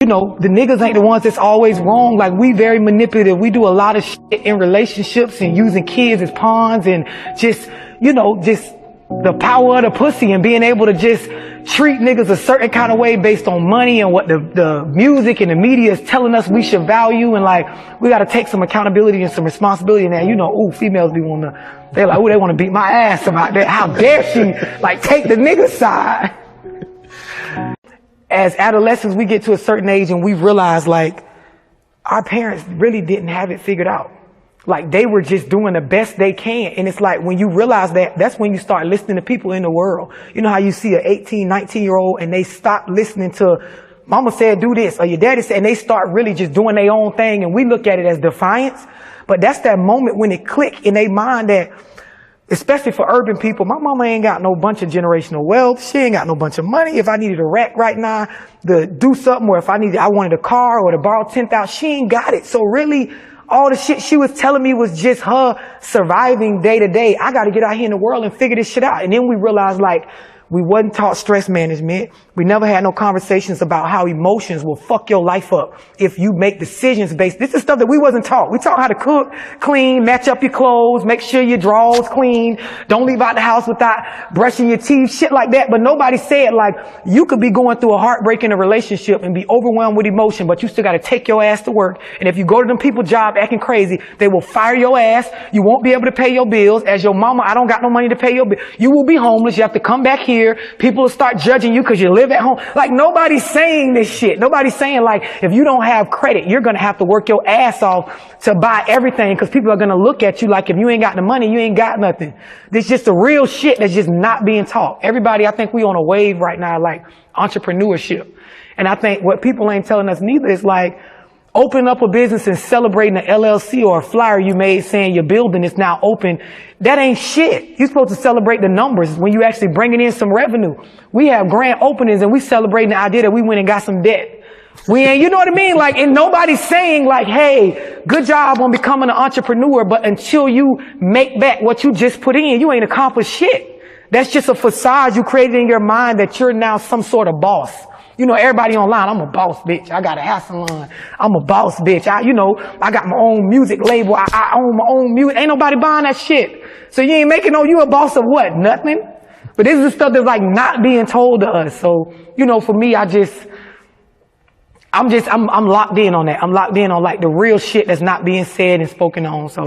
you know, the niggas ain't the ones that's always wrong. Like, we very manipulative. We do a lot of shit in relationships and using kids as pawns and just, you know, just the power of the pussy and being able to just treat niggas a certain kind of way based on money and what the music and the media is telling us we should value. And like, we got to take some accountability and some responsibility. Now, you know, ooh, females be wanting to, they're like, ooh, they want to beat my ass about that. How dare she, like, take the nigga side? As adolescents, we get to a certain age and we realize, like, our parents really didn't have it figured out. Like, they were just doing the best they can. And it's like, when you realize that, that's when you start listening to people in the world. You know how you see an 18, 19-year-old and they stop listening to mama said do this or your daddy said, and they start really just doing their own thing. And we look at it as defiance. But that's that moment when it click in their mind that, especially for urban people, my mama ain't got no bunch of generational wealth. She ain't got no bunch of money. If I needed a rack right now to do something, or if I wanted a car or to borrow 10,000, she ain't got it. So really, all the shit she was telling me was just her surviving day to day. I got to get out here in the world and figure this shit out. And then we realized, like, we wasn't taught stress management. We never had no conversations about how emotions will fuck your life up if you make decisions based. This is stuff that we wasn't taught. We taught how to cook, clean, match up your clothes, make sure your drawers clean, don't leave out the house without brushing your teeth, shit like that. But nobody said, like, you could be going through a heartbreak in a relationship and be overwhelmed with emotion, but you still got to take your ass to work. And if you go to them people's job acting crazy, they will fire your ass. You won't be able to pay your bills. As your mama, I don't got no money to pay your bill. You will be homeless. You have to come back here. People will start judging you because you live at home. Like, nobody's saying this shit. Nobody's saying, like, if you don't have credit, you're going to have to work your ass off to buy everything because people are going to look at you like, if you ain't got the money, you ain't got nothing. This just the real shit that's just not being taught. Everybody, I think we on a wave right now, like entrepreneurship. And I think what people ain't telling us neither is, like, opening up a business and celebrating an LLC or a flyer you made saying your building is now open. That ain't shit. You're supposed to celebrate the numbers when you actually bringing in some revenue. We have grand openings and we celebrating the idea that we went and got some debt. We ain't, you know what I mean? Like, and nobody's saying, like, hey, good job on becoming an entrepreneur, but until you make back what you just put in, you ain't accomplished shit. That's just a facade you created in your mind that you're now some sort of boss. You know, everybody online, I'm a boss, bitch. I got a hair salon. I'm a boss, bitch. I got my own music label. I own my own music. Ain't nobody buying that shit. So you ain't making you a boss of what? Nothing. But this is the stuff that's, like, not being told to us. So, you know, for me, I'm locked in on that. I'm locked in on, like, the real shit that's not being said and spoken on. So